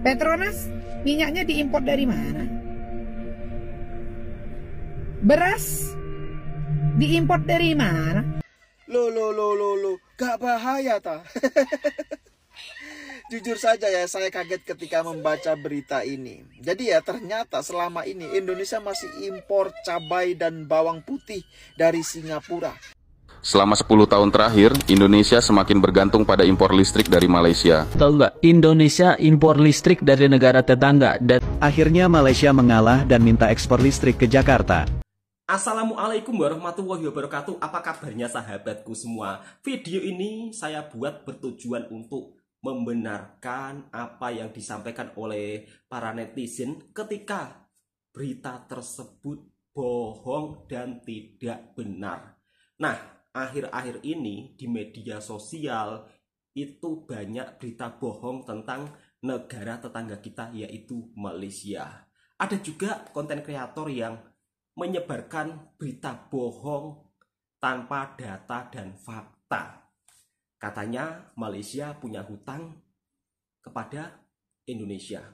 Petronas minyaknya diimpor dari mana? Beras diimpor dari mana? Lo, gak bahaya ta? Jujur saja ya, saya kaget ketika membaca berita ini. Jadi ya ternyata selama ini Indonesia masih impor cabai dan bawang putih dari Singapura. Selama 10 tahun terakhir, Indonesia semakin bergantung pada impor listrik dari Malaysia. Tahu nggak? Indonesia impor listrik dari negara tetangga dan Akhirnya Malaysia mengalah dan minta ekspor listrik ke Jakarta. Assalamualaikum warahmatullahi wabarakatuh. Apa kabarnya sahabatku semua? Video ini saya buat bertujuan untuk membenarkan apa yang disampaikan oleh para netizen ketika berita tersebut bohong dan tidak benar. Nah, akhir-akhir ini di media sosial itu banyak berita bohong tentang negara tetangga kita, yaitu Malaysia. Ada juga konten kreator yang menyebarkan berita bohong tanpa data dan fakta. Katanya Malaysia punya hutang kepada Indonesia.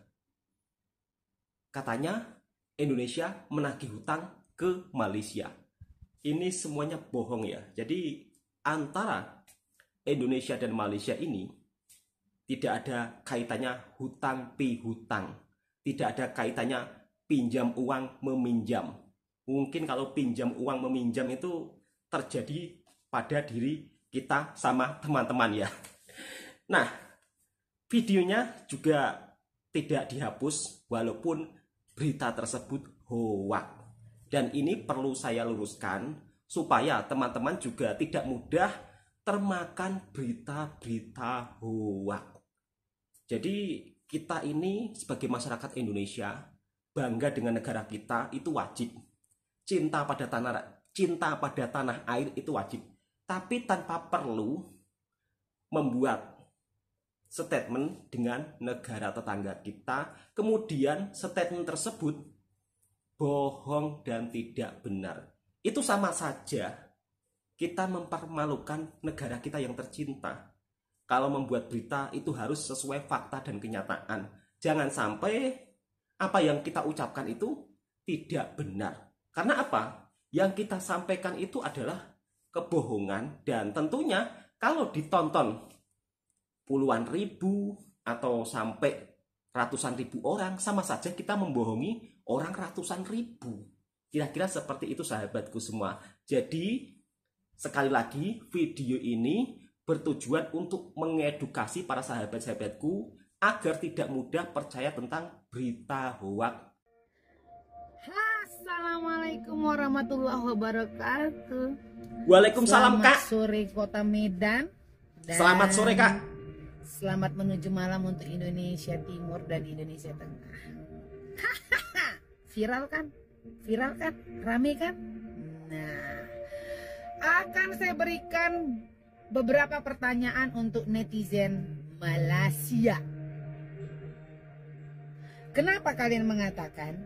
Katanya Indonesia menagih hutang ke Malaysia. Ini semuanya bohong ya. Jadi antara Indonesia dan Malaysia ini tidak ada kaitannya hutang pihutang. Tidak ada kaitannya pinjam uang meminjam. Mungkin kalau pinjam uang meminjam itu terjadi pada diri kita sama teman-teman ya. Nah, videonya juga tidak dihapus walaupun berita tersebut hoax. Dan ini perlu saya luruskan supaya teman-teman juga tidak mudah termakan berita-berita hoax. Jadi kita ini sebagai masyarakat Indonesia bangga dengan negara kita itu wajib. Cinta pada tanah air itu wajib. Tapi tanpa perlu membuat statement dengan negara tetangga kita, kemudian statement tersebut bohong dan tidak benar. Itu sama saja kita mempermalukan negara kita yang tercinta. Kalau membuat berita itu harus sesuai fakta dan kenyataan. Jangan sampai apa yang kita ucapkan itu tidak benar. Karena apa? Yang kita sampaikan itu adalah kebohongan, dan tentunya kalau ditonton puluhan ribu atau sampai ratusan ribu orang, sama saja kita membohongi orang ratusan ribu. Kira-kira seperti itu sahabatku semua. Jadi sekali lagi video ini bertujuan untuk mengedukasi para sahabat-sahabatku agar tidak mudah percaya tentang berita hoax. Assalamualaikum warahmatullahi wabarakatuh. Waalaikumsalam Kak. Selamat sore Kota Medan. Selamat sore Kak. Selamat menuju malam untuk Indonesia Timur dan Indonesia Tengah. Viral kan? Viral kan? Rame kan? Nah, akan saya berikan beberapa pertanyaan untuk netizen Malaysia. Kenapa kalian mengatakan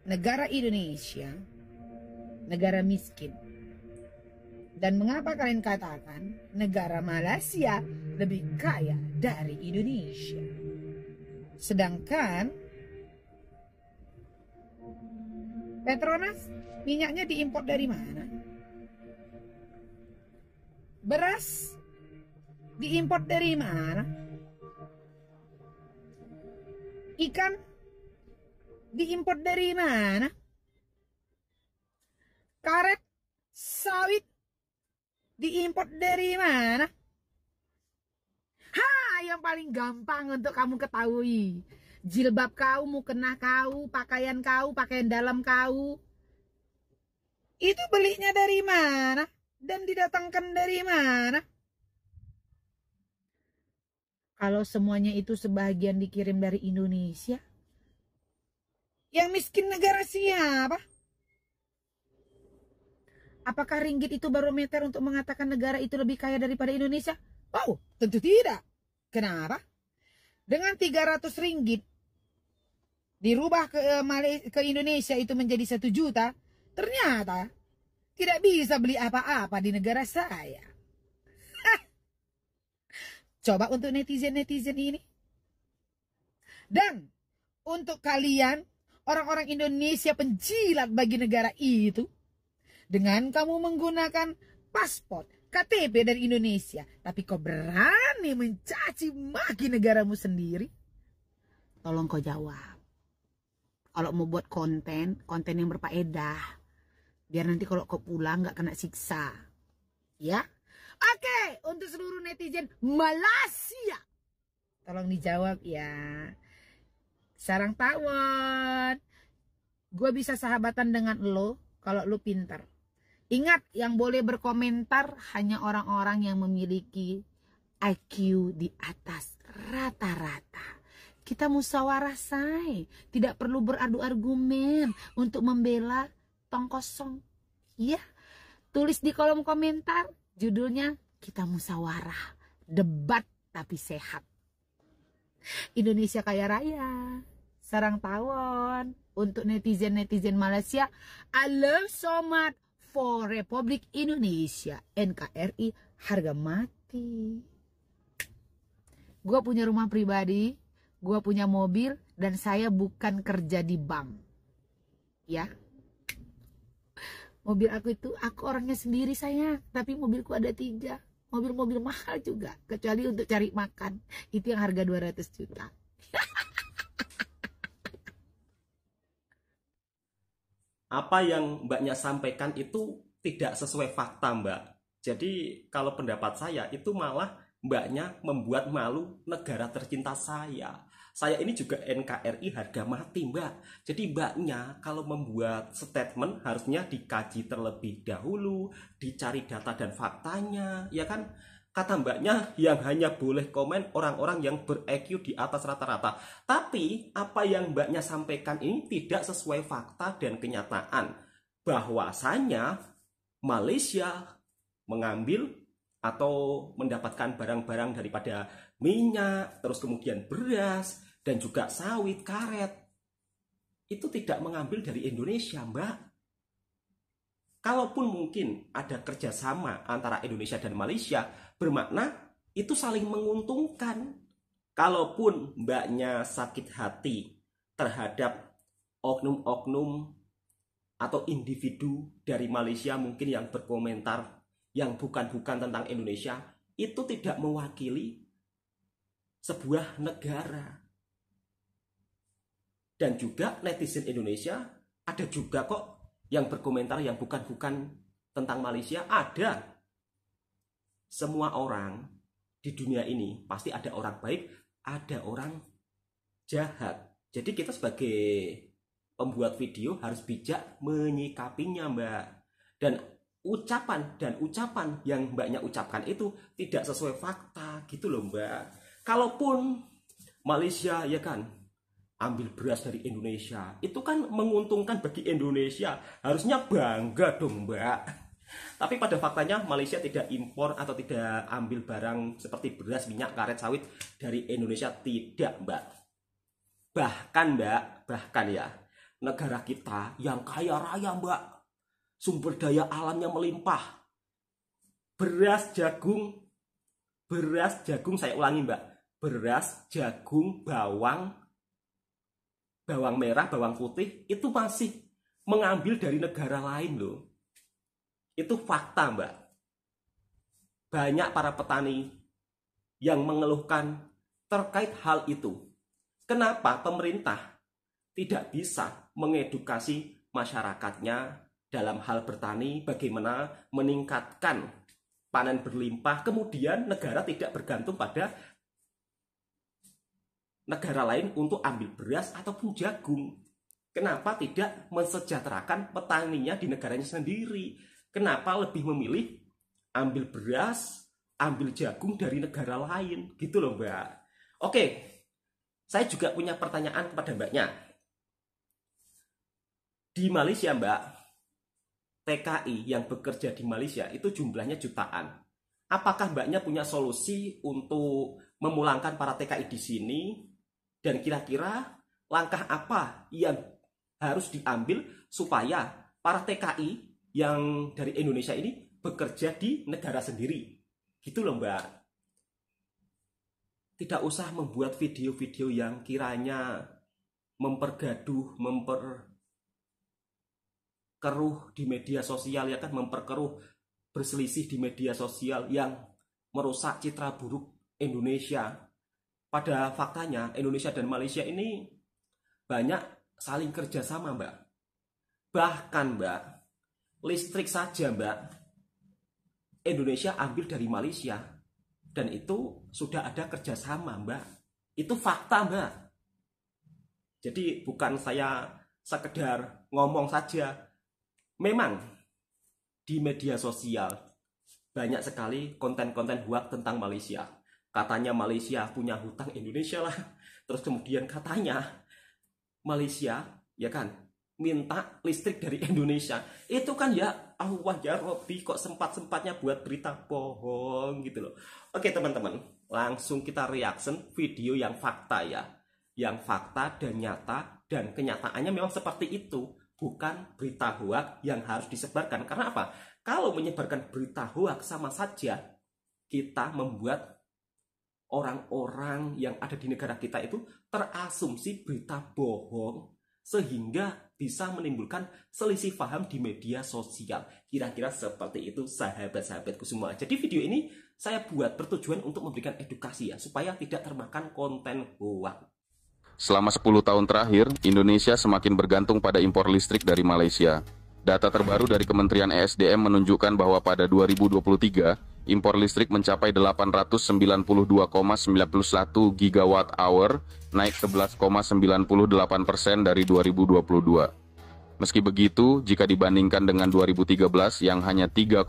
negara Indonesia negara miskin? Dan mengapa kalian katakan negara Malaysia lebih kaya dari Indonesia? Sedangkan Petronas minyaknya diimpor dari mana? Beras diimpor dari mana? Ikan diimpor dari mana? Karet, sawit diimpor dari mana? Yang paling gampang untuk kamu ketahui. Jilbab kau, mukena kau, pakaian dalam kau. Itu belinya dari mana? Dan didatangkan dari mana? Kalau semuanya itu sebagian dikirim dari Indonesia, yang miskin negara siapa? Apakah ringgit itu barometer untuk mengatakan negara itu lebih kaya daripada Indonesia? Oh, tentu tidak. Kenapa? Dengan 300 ringgit dirubah ke Indonesia itu menjadi 1 juta, ternyata tidak bisa beli apa-apa di negara saya. Coba untuk netizen-netizen ini. Dan untuk kalian, orang-orang Indonesia penjilat bagi negara itu, dengan kamu menggunakan paspor, KTP dari Indonesia, tapi kau berani mencaci maki negaramu sendiri, tolong kau jawab. Kalau mau buat konten yang berfaedah, biar nanti kalau kau pulang gak kena siksa. Ya? Oke, untuk seluruh netizen Malaysia, tolong dijawab ya. Sarang tawon, gue bisa sahabatan dengan lo kalau lo pintar. Ingat, yang boleh berkomentar hanya orang-orang yang memiliki IQ di atas rata-rata. Kita musyawarah, say. Tidak perlu beradu argumen untuk membela tong kosong. Ya, tulis di kolom komentar, judulnya kita musyawarah, debat tapi sehat. Indonesia kaya raya, sarang tawon. Untuk netizen-netizen Malaysia, I love so much for Republik Indonesia, NKRI harga mati. Gue punya rumah pribadi, gue punya mobil, dan saya bukan kerja di bank. Ya, mobil aku itu, aku orangnya sendiri sayang, tapi mobilku ada 3. Mobil-mobil mahal juga, kecuali untuk cari makan. Itu yang harga 200 juta. Apa yang mbaknya sampaikan itu tidak sesuai fakta, Mbak. Jadi kalau pendapat saya itu malah mbaknya membuat malu negara tercinta saya. Saya ini juga NKRI harga mati, Mbak. Jadi mbaknya kalau membuat statement harusnya dikaji terlebih dahulu, dicari data dan faktanya, ya kan? Kata mbaknya yang hanya boleh komen orang-orang yang ber-IQ di atas rata-rata. Tapi apa yang mbaknya sampaikan ini tidak sesuai fakta dan kenyataan. Bahwasanya Malaysia mengambil atau mendapatkan barang-barang daripada minyak, terus kemudian beras, dan juga sawit, karet. Itu tidak mengambil dari Indonesia, Mbak. Kalaupun mungkin ada kerjasama antara Indonesia dan Malaysia, bermakna itu saling menguntungkan. Kalaupun mbaknya sakit hati terhadap oknum-oknum atau individu dari Malaysia mungkin yang berkomentar yang bukan-bukan tentang Indonesia, itu tidak mewakili sebuah negara. Dan juga netizen Indonesia ada juga kok yang berkomentar yang bukan-bukan tentang Malaysia, ada. Semua orang di dunia ini pasti ada orang baik, ada orang jahat. Jadi kita sebagai pembuat video harus bijak menyikapinya, Mbak. Dan ucapan yang mbaknya ucapkan itu tidak sesuai fakta gitu loh, Mbak. Kalaupun Malaysia ya kan ambil beras dari Indonesia, itu kan menguntungkan bagi Indonesia, harusnya bangga dong, Mbak. Tapi pada faktanya Malaysia tidak impor atau tidak ambil barang seperti beras, minyak, karet, sawit dari Indonesia, tidak, Mbak. Bahkan ya, negara kita yang kaya raya, Mbak, sumber daya alamnya melimpah. Beras, jagung, saya ulangi, Mbak. Beras, jagung, bawang merah, bawang putih, itu masih mengambil dari negara lain loh. Itu fakta, Mbak. Banyak para petani yang mengeluhkan terkait hal itu. Kenapa pemerintah tidak bisa mengedukasi masyarakatnya dalam hal bertani, bagaimana meningkatkan panen berlimpah, kemudian negara tidak bergantung pada negara lain untuk ambil beras ataupun jagung. Kenapa tidak mensejahterakan petaninya di negaranya sendiri? Kenapa lebih memilih ambil beras, ambil jagung dari negara lain? Gitu loh, Mbak. Oke, saya juga punya pertanyaan kepada mbaknya. Di Malaysia, Mbak, TKI yang bekerja di Malaysia itu jumlahnya jutaan. Apakah mbaknya punya solusi untuk memulangkan para TKI di sini? Dan kira-kira langkah apa yang harus diambil supaya para TKI yang dari Indonesia ini bekerja di negara sendiri? Gitu loh, Mbak. tidak usah membuat video-video yang kiranya mempergaduh, memperkeruh di media sosial, ya kan, memperkeruh, berselisih di media sosial yang merusak citra buruk Indonesia. Pada faktanya Indonesia dan Malaysia ini banyak saling kerjasama, Mbak. Bahkan, Mbak, listrik saja, Mbak, Indonesia ambil dari Malaysia. Dan itu sudah ada kerjasama, Mbak. Itu fakta, Mbak. Jadi bukan saya sekedar ngomong saja. Memang di media sosial banyak sekali konten-konten hoax tentang Malaysia. Katanya Malaysia punya hutang Indonesia lah. Terus kemudian katanya Malaysia, ya kan, minta listrik dari Indonesia. Itu kan ya Allah ya Robbi, kok sempat-sempatnya buat berita bohong gitu loh. Oke teman-teman, langsung kita reaction video yang fakta ya. Yang fakta dan nyata, dan kenyataannya memang seperti itu. Bukan berita hoax yang harus disebarkan. Karena apa? Kalau menyebarkan berita hoax sama saja kita membuat orang-orang yang ada di negara kita itu terasumsi berita bohong, sehingga bisa menimbulkan selisih paham di media sosial. Kira-kira seperti itu sahabat-sahabatku semua. Jadi video ini saya buat bertujuan untuk memberikan edukasi ya, supaya tidak termakan konten hoax. Selama 10 tahun terakhir, Indonesia semakin bergantung pada impor listrik dari Malaysia. Data terbaru dari Kementerian ESDM menunjukkan bahwa pada 2023, impor listrik mencapai 892,91 gigawatt hour, naik 11,98% dari 2022. Meski begitu, jika dibandingkan dengan 2013 yang hanya 3,03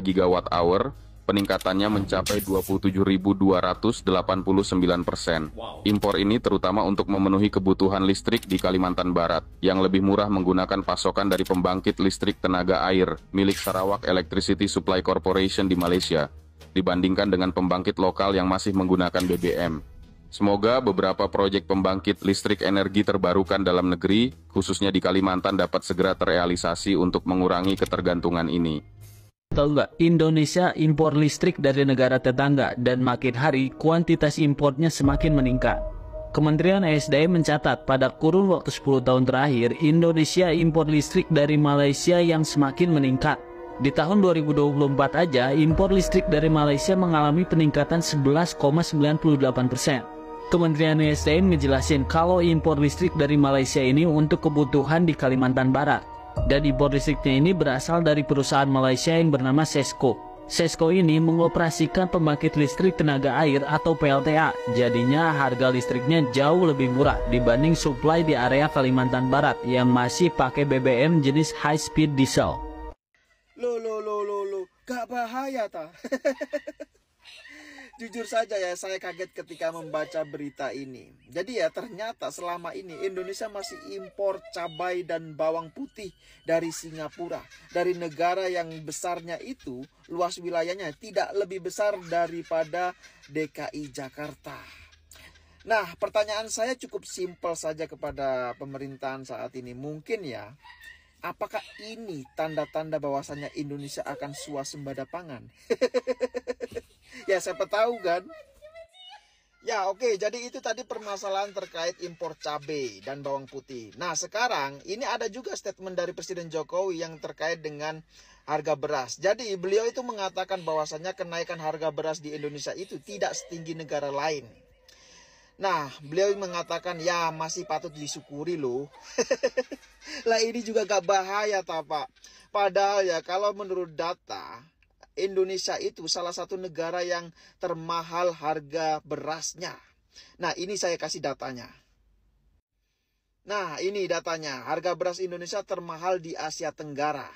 gigawatt hour, peningkatannya mencapai 27.289%. Impor ini terutama untuk memenuhi kebutuhan listrik di Kalimantan Barat, yang lebih murah menggunakan pasokan dari pembangkit listrik tenaga air milik Sarawak Electricity Supply Corporation di Malaysia, dibandingkan dengan pembangkit lokal yang masih menggunakan BBM. Semoga beberapa proyek pembangkit listrik energi terbarukan dalam negeri, khususnya di Kalimantan, dapat segera terrealisasi untuk mengurangi ketergantungan ini. Tahu nggak, Indonesia impor listrik dari negara tetangga dan makin hari kuantitas impornya semakin meningkat. Kementerian ESDM mencatat pada kurun waktu 10 tahun terakhir, Indonesia impor listrik dari Malaysia yang semakin meningkat. Di tahun 2024 aja, impor listrik dari Malaysia mengalami peningkatan 11,98%. Kementerian ESDM ngejelasin kalau impor listrik dari Malaysia ini untuk kebutuhan di Kalimantan Barat. Dan impor listriknya ini berasal dari perusahaan Malaysia yang bernama Sesco. Sesco ini mengoperasikan pembangkit listrik tenaga air atau PLTA. Jadinya harga listriknya jauh lebih murah dibanding suplai di area Kalimantan Barat yang masih pakai BBM jenis high speed diesel. Loh, gak bahaya ta? Jujur saja ya, saya kaget ketika membaca berita ini. Jadi ya, ternyata selama ini Indonesia masih impor cabai dan bawang putih dari Singapura. Dari negara yang besarnya itu, luas wilayahnya tidak lebih besar daripada DKI Jakarta. Nah, pertanyaan saya cukup simpel saja kepada pemerintahan saat ini. Mungkin ya, apakah ini tanda-tanda bahwasannya Indonesia akan swasembada pangan? Ya, siapa tahu kan. Ya, oke. Jadi itu tadi permasalahan terkait impor cabai dan bawang putih. Nah, sekarang ini ada juga statement dari Presiden Jokowi yang terkait dengan harga beras. Jadi beliau itu mengatakan bahwasannya kenaikan harga beras di Indonesia itu tidak setinggi negara lain. Nah, beliau mengatakan ya masih patut disyukuri loh. Lah ini juga gak bahaya tak Pak. Padahal ya kalau menurut data, Indonesia itu salah satu negara yang termahal harga berasnya. Nah, ini saya kasih datanya. Nah, ini datanya. Harga beras Indonesia termahal di Asia Tenggara.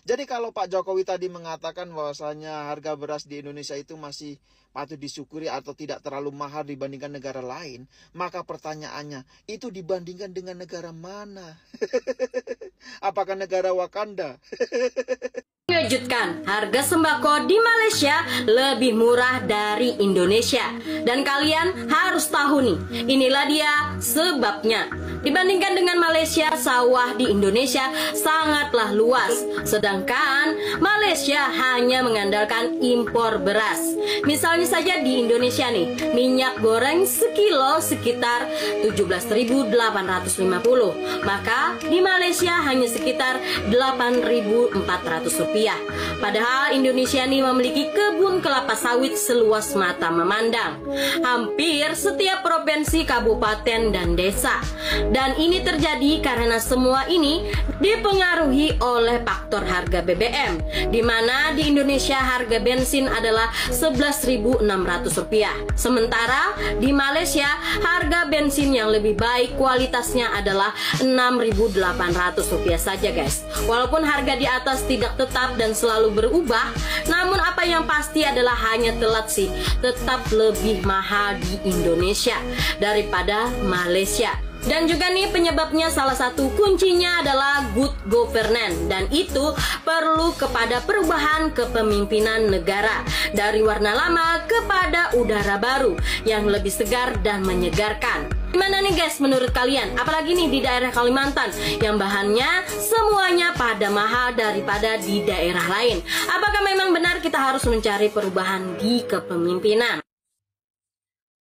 Jadi kalau Pak Jokowi tadi mengatakan bahwasanya harga beras di Indonesia itu masih patut disyukuri atau tidak terlalu mahal dibandingkan negara lain, maka pertanyaannya, itu dibandingkan dengan negara mana? Apakah negara Wakanda? Mengejutkan, harga sembako di Malaysia lebih murah dari Indonesia. Dan kalian harus tahu nih, inilah dia sebabnya. Dibandingkan dengan Malaysia, sawah di Indonesia sangatlah luas. Sedangkan Malaysia hanya mengandalkan impor beras. Misalnya ini saja di Indonesia nih, minyak goreng sekilo sekitar 17.850. Maka di Malaysia hanya sekitar 8.400 rupiah. Padahal Indonesia nih memiliki kebun kelapa sawit seluas mata memandang. Hampir setiap provinsi, kabupaten, dan desa. Dan ini terjadi karena semua ini dipengaruhi oleh faktor harga BBM, di mana di Indonesia harga bensin adalah Rp11.600. Sementara di Malaysia harga bensin yang lebih baik kualitasnya adalah Rp6.800 saja guys. Walaupun harga di atas tidak tetap dan selalu berubah, namun apa yang pasti adalah hanya telat sih, tetap lebih mahal di Indonesia daripada Malaysia. Dan juga nih penyebabnya, salah satu kuncinya adalah good governance, dan itu perlu kepada perubahan kepemimpinan negara dari warna lama kepada udara baru yang lebih segar dan menyegarkan. Gimana nih guys menurut kalian? Apalagi nih di daerah Kalimantan yang bahannya semuanya pada mahal daripada di daerah lain. Apakah memang benar kita harus mencari perubahan di kepemimpinan?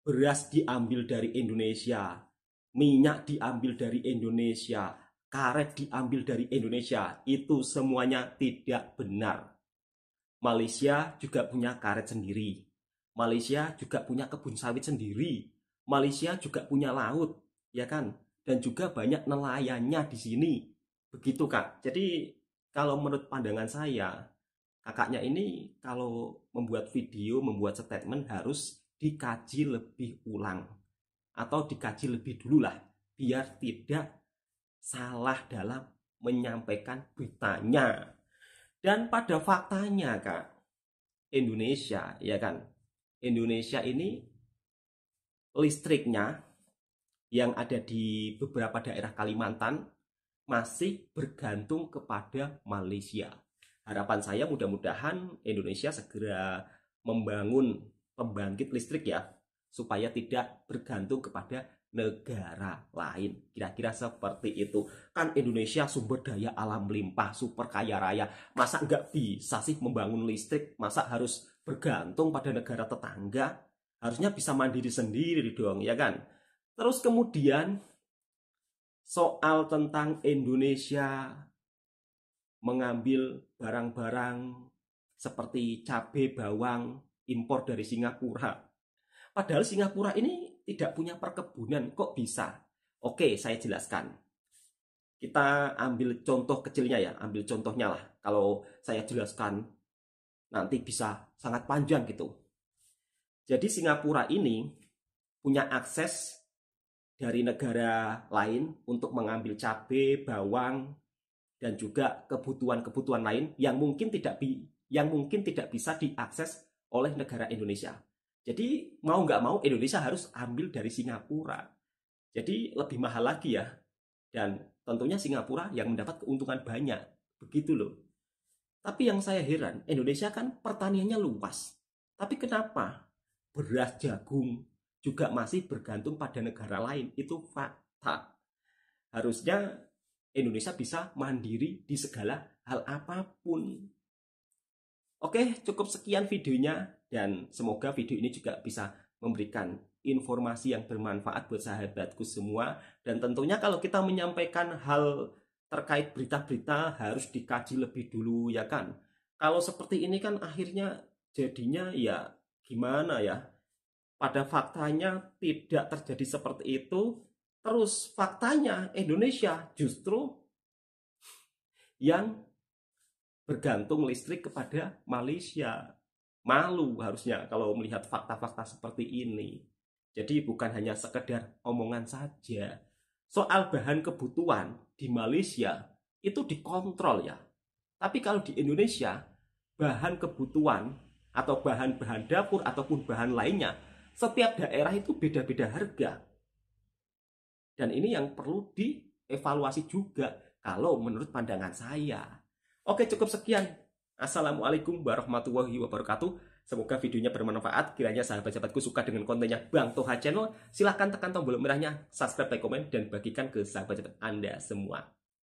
Beras diambil dari Indonesia, minyak diambil dari Indonesia, karet diambil dari Indonesia. Itu semuanya tidak benar. Malaysia juga punya karet sendiri. Malaysia juga punya kebun sawit sendiri. Malaysia juga punya laut, ya kan? Dan juga banyak nelayannya di sini. Begitu Kak. Jadi kalau menurut pandangan saya, kakaknya ini kalau membuat video, membuat statement harus dikaji lebih ulang. Atau dikaji lebih dulu lah, biar tidak salah dalam menyampaikan beritanya. Dan pada faktanya Kak, Indonesia, ya kan, Indonesia ini listriknya yang ada di beberapa daerah Kalimantan masih bergantung kepada Malaysia. Harapan saya mudah-mudahan Indonesia segera membangun pembangkit listrik ya, supaya tidak bergantung kepada negara lain. Kira-kira seperti itu. Kan Indonesia sumber daya alam melimpah, super kaya raya. Masa nggak bisa sih membangun listrik? Masa harus bergantung pada negara tetangga? Harusnya bisa mandiri sendiri dong, ya kan? Terus kemudian soal tentang Indonesia mengambil barang-barang seperti cabai, bawang, impor dari Singapura. Padahal Singapura ini tidak punya perkebunan, kok bisa? Oke, saya jelaskan. Kita ambil contoh kecilnya ya, ambil contohnya lah. Kalau saya jelaskan nanti bisa sangat panjang gitu. Jadi Singapura ini punya akses dari negara lain untuk mengambil cabai, bawang, dan juga kebutuhan-kebutuhan lain yang mungkin tidak bisa diakses oleh negara Indonesia. Jadi mau nggak mau Indonesia harus ambil dari Singapura. Jadi lebih mahal lagi ya. Dan tentunya Singapura yang mendapat keuntungan banyak. Begitu loh. Tapi yang saya heran, Indonesia kan pertaniannya luas. Tapi kenapa beras, jagung juga masih bergantung pada negara lain? Itu fakta. Harusnya Indonesia bisa mandiri di segala hal apapun. Oke, cukup sekian videonya. Dan semoga video ini juga bisa memberikan informasi yang bermanfaat buat sahabatku semua. Dan tentunya kalau kita menyampaikan hal terkait berita-berita harus dikaji lebih dulu ya kan. Kalau seperti ini kan akhirnya jadinya ya gimana ya. Pada faktanya tidak terjadi seperti itu. Terus faktanya Indonesia justru yang bergantung listrik kepada Malaysia. Malu harusnya kalau melihat fakta-fakta seperti ini. Jadi bukan hanya sekedar omongan saja. Soal bahan kebutuhan di Malaysia itu dikontrol ya. Tapi kalau di Indonesia, bahan kebutuhan atau bahan-bahan dapur ataupun bahan lainnya, setiap daerah itu beda-beda harga. Dan ini yang perlu dievaluasi juga kalau menurut pandangan saya. Oke, cukup sekian. Assalamualaikum warahmatullahi wabarakatuh. Semoga videonya bermanfaat. Kiranya sahabat-sahabatku suka dengan kontennya Bang Toha Channel. Silahkan tekan tombol merahnya, subscribe, like, komen, dan bagikan ke sahabat-sahabat Anda semua.